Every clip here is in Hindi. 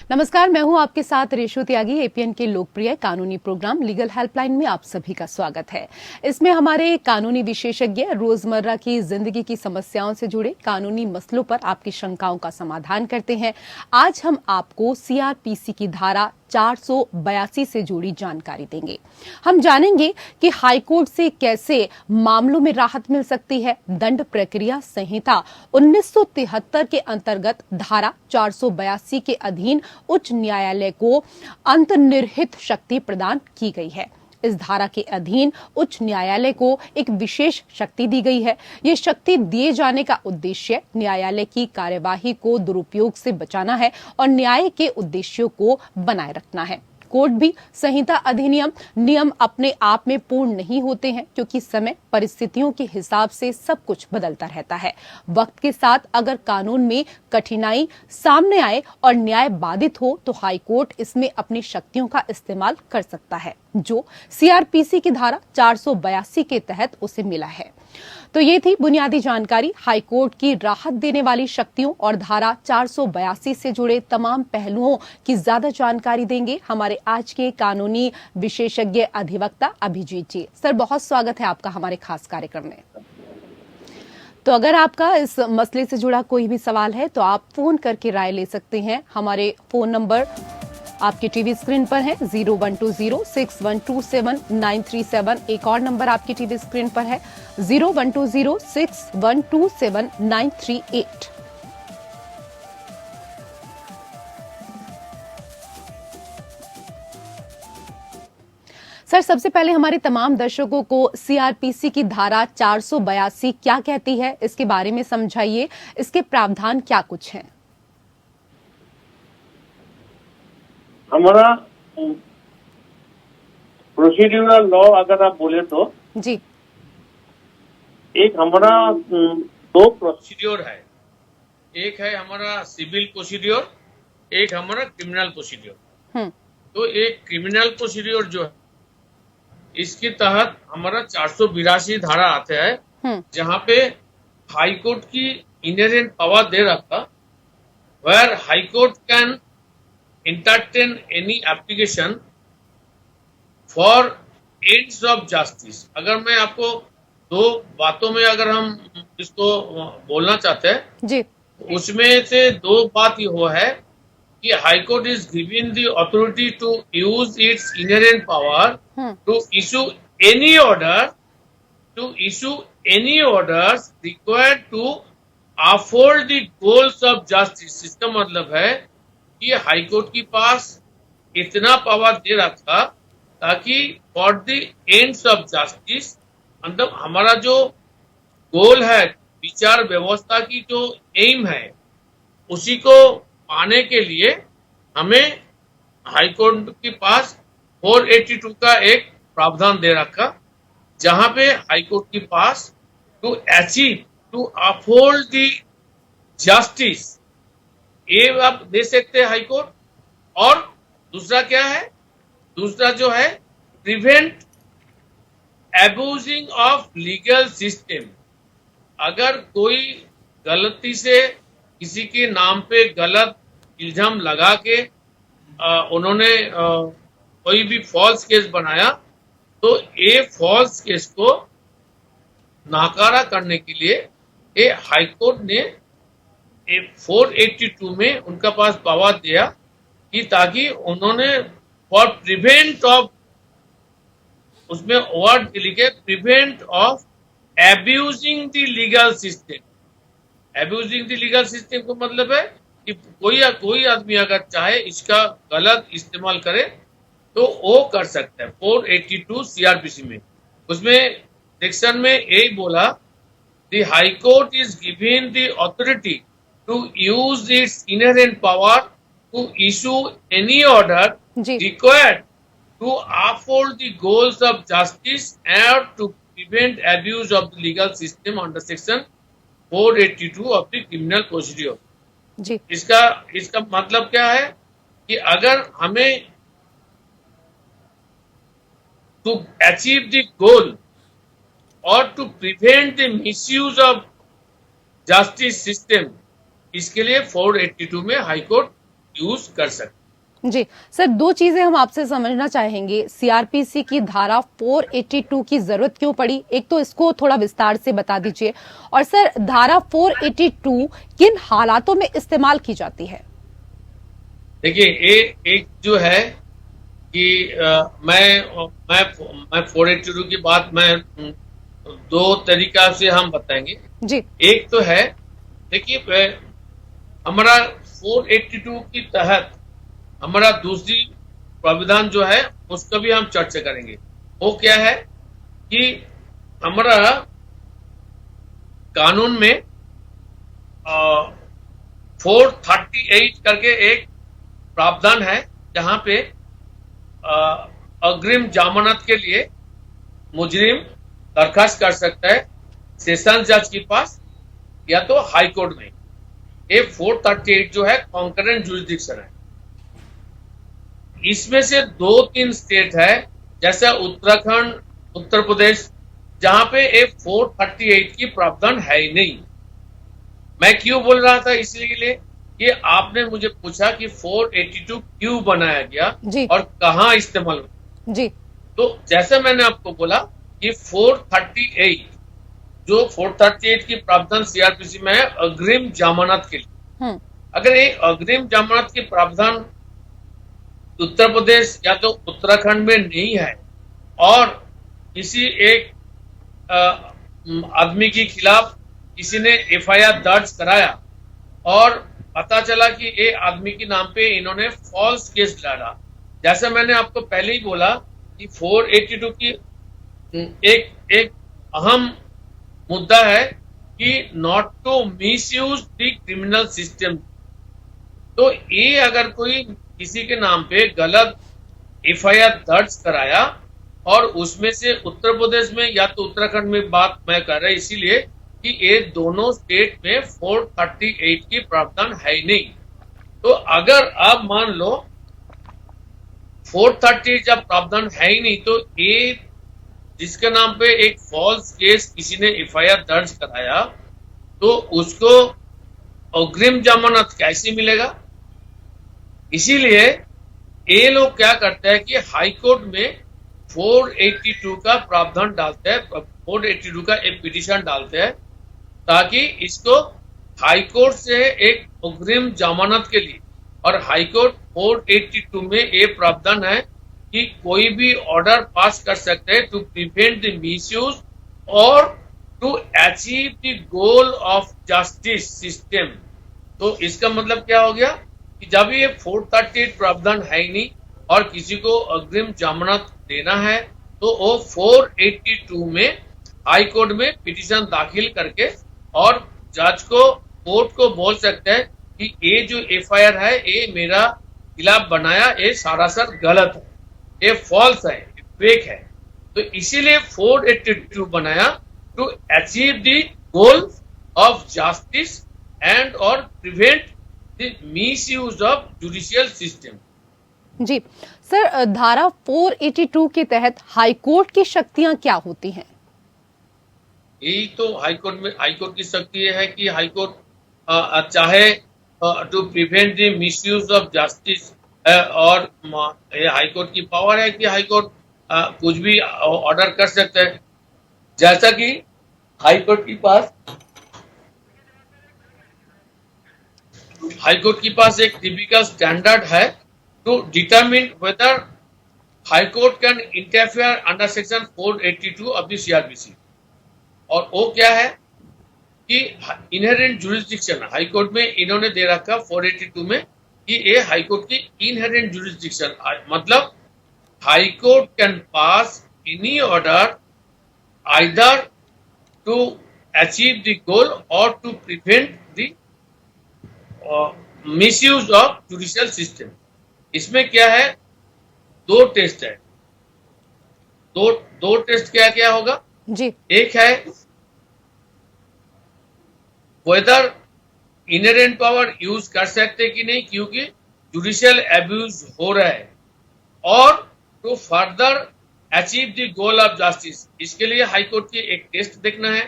नमस्कार, मैं हूं आपके साथ रेशु त्यागी। एपीएन के लोकप्रिय कानूनी प्रोग्राम लीगल हेल्पलाइन में आप सभी का स्वागत है। इसमें हमारे कानूनी विशेषज्ञ रोजमर्रा की जिंदगी की समस्याओं से जुड़े कानूनी मसलों पर आपकी शंकाओं का समाधान करते हैं। आज हम आपको सीआरपीसी की धारा 482 से जुड़ी जानकारी देंगे। हम जानेंगे कि हाईकोर्ट से कैसे मामलों में राहत मिल सकती है। दंड प्रक्रिया संहिता 1973 के अंतर्गत धारा 482 के अधीन उच्च न्यायालय को अंतर्निहित शक्ति प्रदान की गई है। इस धारा के अधीन उच्च न्यायालय को एक विशेष शक्ति दी गई है। ये शक्ति दिए जाने का उद्देश्य न्यायालय की कार्यवाही को दुरुपयोग से बचाना है और न्याय के उद्देश्यों को बनाए रखना है। कोर्ट भी संहिता अधिनियम नियम अपने आप में पूर्ण नहीं होते हैं, क्योंकि समय परिस्थितियों के हिसाब से सब कुछ बदलता रहता है। वक्त के साथ अगर कानून में कठिनाई सामने आए और न्याय बाधित हो तो हाईकोर्ट इसमें अपनी शक्तियों का इस्तेमाल कर सकता है, जो सीआरपीसी की धारा 482 के तहत उसे मिला है। तो ये थी बुनियादी जानकारी। हाईकोर्ट की राहत देने वाली शक्तियों और धारा 482 से जुड़े तमाम पहलुओं की ज्यादा जानकारी देंगे हमारे आज के कानूनी विशेषज्ञ अधिवक्ता अभिजीत जी। सर, बहुत स्वागत है आपका हमारे खास कार्यक्रम में। तो अगर आपका इस मसले से जुड़ा कोई भी सवाल है तो आप फोन करके राय ले सकते हैं। हमारे फोन नंबर आपके टीवी स्क्रीन पर है 01206127 एक और नंबर आपकी टीवी स्क्रीन पर है 01206127 सर, सबसे पहले हमारे तमाम दर्शकों को सीआरपीसी की धारा 482 क्या कहती है, इसके बारे में समझाइए। इसके प्रावधान क्या कुछ हैं? हमारा प्रोसीड्यूरल लॉ अगर आप बोले तो जी, एक हमारा दो प्रोसीड्योर है। एक है हमारा सिविल प्रोसीड्योर, एक हमारा क्रिमिनल प्रोसीड्योर। तो एक क्रिमिनल प्रोसीड्योर जो है इसके तहत हमारा 482 धारा आते हैं, जहाँ पे हाईकोर्ट की इनहेरेंट पावर दे रखा, where high court can entertain any application for ends of justice। अगर मैं आपको दो बातों में अगर हम इसको बोलना चाहते हैं जी, उसमें से दो बात ये हो है कि high court is giving the authority to use its inherent power to issue any orders required to uphold the goals of justice. इसका मतलब है कि हाईकोर्ट के पास इतना पावर दे रखा ताकि for the ends of justice, मतलब हमारा जो गोल है, विचार व्यवस्था की जो एम है, उसी को पाने के लिए हमें हाईकोर्ट के पास 482 का एक प्रावधान दे रखा, जहां पे हाईकोर्ट के पास to achieve to uphold the justice ये आप दे सकते हैं हाईकोर्ट। और दूसरा क्या है, दूसरा जो है prevent abusing of legal system. अगर कोई गलती से किसी के नाम पे गलत इल्जाम लगा के उन्होंने कोई भी फॉल्स केस बनाया, तो ये फॉल्स केस को नाकारा करने के लिए ये हाईकोर्ट ने 482 में उनका पास पावर दिया कि ताकि उन्होंने फॉर प्रिवेंट ऑफ, उसमें वर्ड लिखे prevent of abusing the legal system. Abusing the legal system को मतलब है कि कोई आदमी अगर चाहे इसका गलत इस्तेमाल करे तो वो कर सकता है। 482 सीआरपीसी में उसमें सेक्शन में यही बोला, the high court is giving the authority to use its inherent power to issue any order required to uphold the goals of justice and to prevent abuse of the legal system under section 482 of the criminal procedure। जी, इसका मतलब क्या है कि अगर हमें to achieve the goal or to prevent the misuse of justice system, इसके लिए 482 में हाईकोर्ट यूज कर सकते। जी सर, दो चीजें हम आपसे समझना चाहेंगे। सीआरपीसी की धारा 482 की जरूरत क्यों पड़ी, एक तो इसको थोड़ा विस्तार से बता दीजिए, और सर धारा 482 किन हालातों में इस्तेमाल की जाती है? देखिए, एक जो है कि मैं 482 की बात मैं दो तरीका से हम बताएंगे। जी एक तो है, देखिए, हमारा 482 की तहत हमारा दूसरी प्राविधान जो है उसका भी हम चर्चा करेंगे। वो क्या है कि हमारा कानून में 438 करके एक प्रावधान है, जहां पे अग्रिम जमानत के लिए मुजरिम दरखास्त कर सकता है सेशन जज के पास या तो हाई कोर्ट में। ये 438 जो है कॉन्करेंट जुरिडिक्शन है। इसमें से 2-3 स्टेट है, जैसे उत्तराखंड, उत्तर प्रदेश, जहां पे एक 438 की प्रावधान है ही नहीं। मैं क्यों बोल रहा था, इसलिए कि आपने मुझे पूछा कि 482 क्यों बनाया गया जी और कहां इस्तेमाल हुआ। जी तो जैसे मैंने आपको बोला कि 438 जो 438 की प्रावधान सीआरपीसी में है अग्रिम जमानत के लिए। अगर ये अग्रिम जमानत की प्रावधान उत्तर प्रदेश या तो उत्तराखंड में नहीं है और किसी एक आदमी के खिलाफ किसी ने एफआईआर दर्ज कराया और पता चला कि ये आदमी के नाम पे इन्होंने फॉल्स केस डाला, जैसे मैंने आपको पहले ही बोला कि 482 की एक एक अहम मुद्दा है कि not to misuse the criminal system. तो ये अगर कोई किसी के नाम पे गलत एफआईआर दर्ज कराया और उसमें से उत्तर प्रदेश में या तो उत्तराखंड में बात मैं कर रहा, इसीलिए कि ये दोनों स्टेट में 438 की प्रावधान है ही नहीं। तो अगर आप मान लो 438 जब प्रावधान है ही नहीं, तो ये जिसके नाम पे एक फॉल्स केस किसी ने एफआईआर दर्ज कराया तो उसको अग्रिम जमानत कैसे मिलेगा। इसीलिए ये लोग क्या करते हैं कि हाई कोर्ट में 482 का प्रावधान डालते हैं, 482 का एक पिटीशन डालते हैं ताकि इसको हाई कोर्ट से एक अग्रिम जमानत के लिए। और हाई कोर्ट 482 में ये प्रावधान है कि कोई भी ऑर्डर पास कर सकते हैं टू प्रिवेंट द मिसयूज और to achieve the goal of justice system. तो इसका मतलब क्या हो गया कि जब ये 438 प्रावधान है ही नहीं और किसी को अग्रिम जमानत देना है तो वो 482 में हाई कोर्ट में पिटीशन दाखिल करके और जज को, कोर्ट को बोल सकते हैं कि ये जो एफआईआर है ये मेरा खिलाफ बनाया, ये सरासर गलत है, ये फॉल्स है, ये फेक है। तो इसीलिए 482 बनाया to achieve the goal of justice and और prevent the misuse of judicial system. जी सर, धारा 482 के तहत हाईकोर्ट की शक्तियां क्या होती हैं? यही तो हाईकोर्ट की शक्ति है कि हाईकोर्ट चाहे to prevent the misuse of justice, और ये हाईकोर्ट की पावर है कि हाईकोर्ट कुछ भी ऑर्डर कर सकता है। जैसा कि हाईकोर्ट के पास एक टिपिकल स्टैंडर्ड है to determine whether high court can interfere under section 482 of the CrPC. और वो क्या है कि इनहेरेंट जुरिस्डिक्शन हाईकोर्ट में इन्होंने दे रखा 482 में कि ये हाईकोर्ट की इनहेरेंट जुरिस्डिक्शन, मतलब high court can pass any order either to achieve the goal और to prevent the misuse of judicial system. इसमें क्या है, दो टेस्ट है। दो टेस्ट क्या क्या होगा जी, एक है वेदर इनहेरेंट पावर यूज कर सकते कि नहीं क्योंकि जुडिशियल एब्यूज हो रहा है, और to further achieve the goal of justice, इसके लिए हाईकोर्ट की एक टेस्ट देखना है।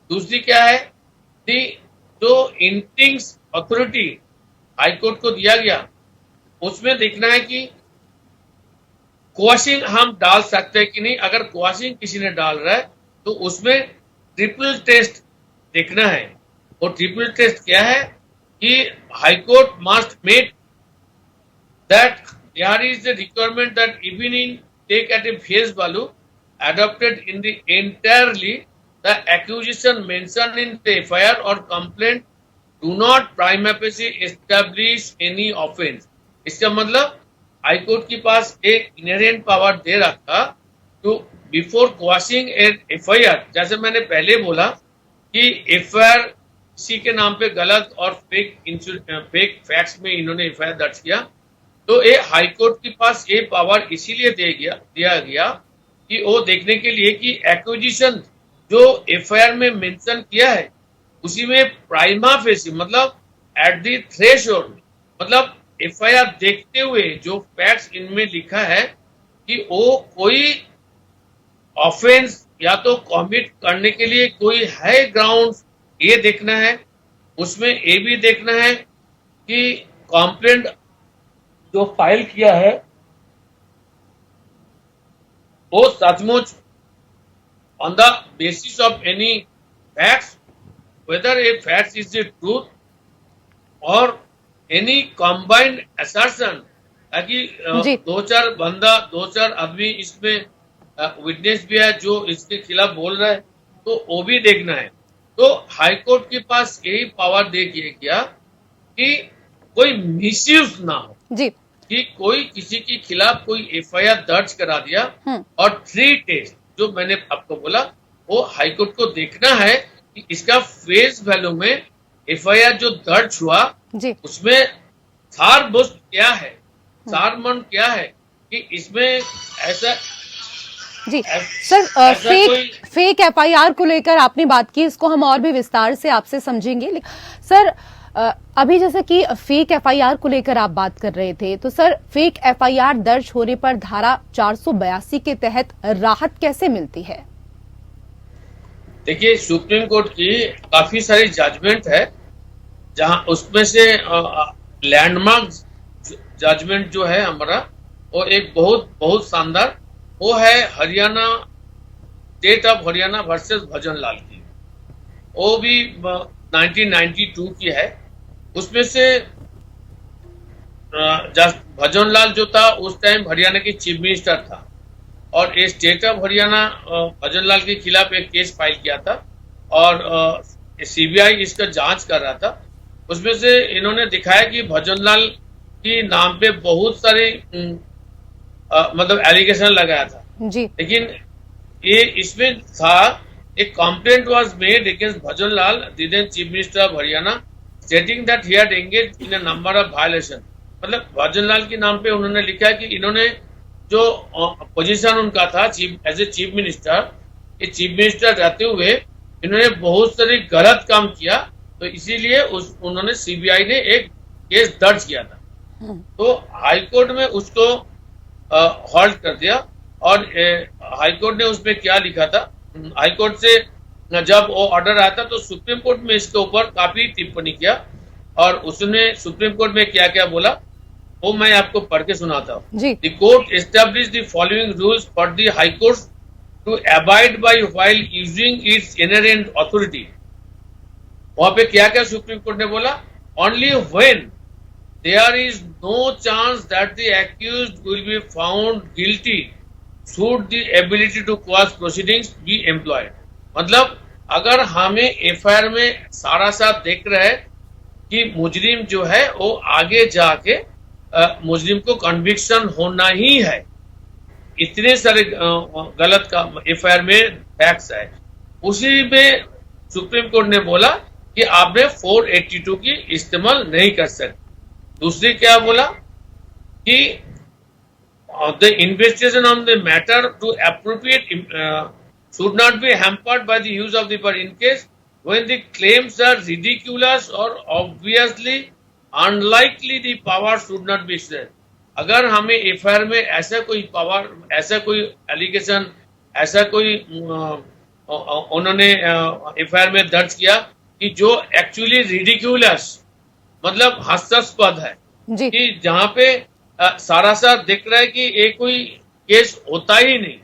दूसरी क्या है, दी जो इंटिंग्स अथॉरिटी हाईकोर्ट को दिया गया उसमें देखना है कि क्वाशिंग हम डाल सकते हैं कि नहीं। अगर क्वाशिंग किसी ने डाल रहा है तो उसमें ट्रिपल टेस्ट देखना है। और ट्रिपल टेस्ट क्या है कि high court must make that there is the requirement that even in take at a face value adopted in the entirely the accusation mentioned in the FIR or complaint do not prima facie establish any offense। इसका मतलब हाई कोर्ट के पास एक इनहेरेंट पावर दे रखा तो बिफोर क्वाशिंग एन FIR, जैसे मैंने पहले बोला कि FIR किसी के नाम पे गलत और फेक फैक्ट्स में इन्होंने FIR दर्ज किया, तो ये हाई कोर्ट के पास ये पावर इसीलिए दिया गया कि वो देखने के लिए कि एक्विजिशन जो FIR में मेंशन किया है उसी में प्राइमा फेसी मतलब एट दी थ्रेशोल्ड, मतलब FIR देखते हुए जो फैक्ट्स इनमें लिखा है कि वो कोई ऑफेंस या तो कमिट करने के लिए कोई है ग्राउंड, ये देखना है। उसमें ये भी देखना है कि कंप्लेंट जो फाइल किया है वो सचमुच on the basis of any facts, whether a facts is the truth और एनी कंबाइंड असर्शन, ताकि दो चार आदमी इसमें विटनेस भी है जो इसके खिलाफ बोल रहा है, तो वो भी देखना है। तो हाई कोर्ट के पास यही पावर दे दिया कि कोई मिसयूज ना हो जी, कि कोई किसी के खिलाफ कोई FIR दर्ज करा दिया और 3 टेस्ट जो मैंने आपको बोला वो हाई कोर्ट को देखना है कि इसका फेस वैल्यू में FIR जो दर्ज हुआ जी, उसमें सारबुस्त क्या है, सारमन क्या है कि इसमें ऐसा जी। सर फेक FIR को लेकर आपने बात की, इसको हम और भी विस्तार से आपसे समझेंगे। सर अभी जैसे कि फेक FIR को लेकर आप बात कर रहे थे, तो सर फेक FIR दर्ज होने पर धारा 482 के तहत राहत कैसे मिलती है? देखिए, सुप्रीम कोर्ट की काफी सारी जजमेंट है जहां उसमें से लैंडमार्क जजमेंट जो है हमारा वो एक बहुत शानदार वो है Haryana, state of Haryana versus Bhajan Lal की। वो भी 1992 की है। उसमें से भजन लाल जो था उस टाइम हरियाणा के चीफ मिनिस्टर था और ये स्टेट ऑफ हरियाणा भजन लाल के खिलाफ एक केस फाइल किया था और CBI इसका जांच कर रहा था। उसमें से इन्होंने दिखाया कि भजन लाल की नाम पे बहुत सारे मतलब एलिगेशन लगाया था जी, लेकिन ये इसमें था एक complaint was made against bhajan Lal then chief minister of Haryana stating that he had engaged in a number of violation. मतलब भजन लाल के नाम पे उन्होंने लिखा कि इन्होंने जो पोजीशन उनका था एज ए चीफ मिनिस्टर, ये चीफ मिनिस्टर रहते हुए इन्होंने बहुत सारे गलत काम किया, तो इसीलिए उन्होंने CBI ने एक केस दर्ज किया था। तो हाई कोर्ट में उसको हॉल्ट कर दिया और हाई कोर्ट ने उसमें क्या लिखा था, हाई कोर्ट से जब वो ऑर्डर आया था तो सुप्रीम कोर्ट में इसके ऊपर काफी टिप्पणी किया और उसने सुप्रीम कोर्ट में क्या क्या बोला वो मैं आपको पढ़ के सुनाता हूँ। The court establish the following rules for the high court to abide by while using its inherent authority. वहां पे क्या क्या सुप्रीम कोर्ट ने बोला, only when there is no chance that the accused will be found guilty should the ability to quash proceedings be employed। मतलब अगर हमें FIR में सारा साथ देख रहा है कि मुजरिम जो है वो आगे जाके मुजरिम को कन्विक्शन होना ही है, इतने सारे गलत का FIR में फैक्ट्स है, उसी में सुप्रीम कोर्ट ने बोला कि आपने 482 की इस्तेमाल नहीं कर सकते। दूसरी क्या बोला कि the investigation on the matter to appropriate should not be hampered by the use of the power in case when the claims are ridiculous or obviously unlikely the power should not be exercised। अगर हमें FIR में ऐसा कोई पावर, ऐसा कोई एलिगेशन, ऐसा कोई उन्होंने FIR में दर्ज किया कि जो एक्चुअली रिडिक्यूलस मतलब हास्यास्पद है कि जहां पे सारा सार दिख रहा है कि ये कोई केस होता ही नहीं,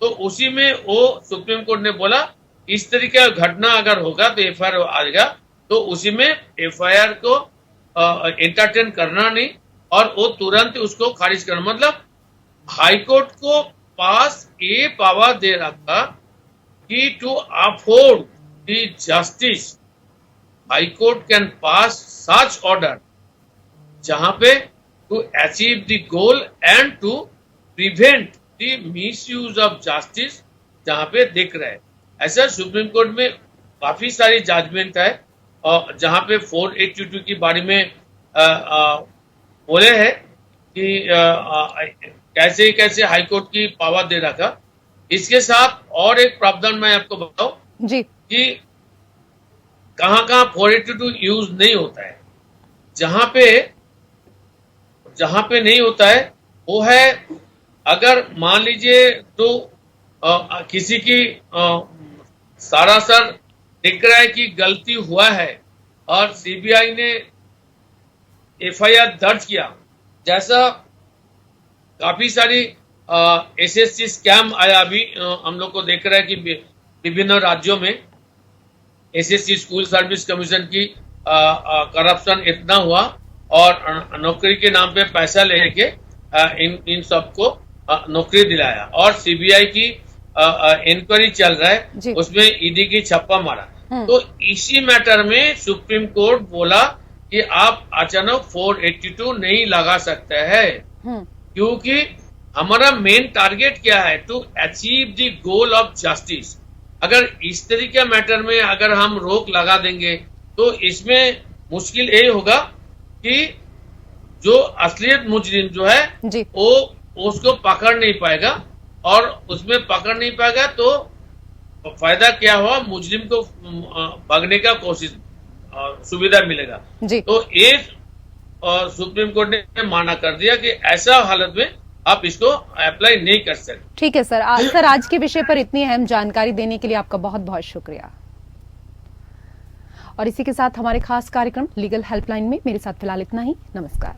तो उसी में वो सुप्रीम कोर्ट ने बोला इस तरीके का घटना अगर होगा तो एफआईआर आएगा, तो उसी में एफआईआर को एंटरटेन करना नहीं और वो तुरंत उसको खारिज करना। मतलब हाईकोर्ट को पास ये पावर दे रखा कि to uphold the justice high court can pass such order जहां पे to achieve the goal and to prevent the misuse of justice, जहां पे दिख रहा है। ऐसा सुप्रीम कोर्ट में काफी सारी जजमेंट है और जहां पे 482 के बारे में बोले हैं कि कैसे कैसे हाईकोर्ट की पावर दे रखा। इसके साथ और एक प्रावधान मैं आपको बताऊं जी कि कहां 482 यूज नहीं होता है। जहां पे नहीं होता है वो है, अगर मान लीजिए तो किसी की सारा सर दिख रहा है कि गलती हुआ है और सीबीआई ने एफआईआर दर्ज किया, जैसा काफी सारी एसएससी स्कैम आया अभी हम लोग को देख रहा है कि विभिन्न राज्यों में एसएससी स्कूल सर्विस कमीशन की करप्शन इतना हुआ और नौकरी के नाम पे पैसा लेके इन सबको नौकरी दिलाया और सीबीआई की इंक्वायरी चल रहा है, उसमें ईडी की छप्पा मारा। तो इसी मैटर में सुप्रीम कोर्ट बोला कि आप अचानक 482 नहीं लगा सकते हैं, क्योंकि हमारा मेन टारगेट क्या है, to achieve the goal of justice. अगर इस तरीके के मैटर में अगर हम रोक लगा देंगे तो इसमें मुश्किल यही होगा कि जो असलियत मुजरिम जो है वो उसको पकड़ नहीं पाएगा और उसमें पकड़ नहीं पाएगा तो फायदा क्या हुआ, मुजरिम को भागने का कोशिश सुविधा मिलेगा। तो ये सुप्रीम कोर्ट ने माना कर दिया कि ऐसा हालत में आप इसको अप्लाई नहीं कर सकते। ठीक है सर। सर आज के विषय पर इतनी अहम जानकारी देने के लिए आपका बहुत बहुत शुक्रिया। और इसी के साथ हमारे खास कार्यक्रम लीगल हेल्पलाइन में मेरे साथ फिलहाल इतना ही। नमस्कार।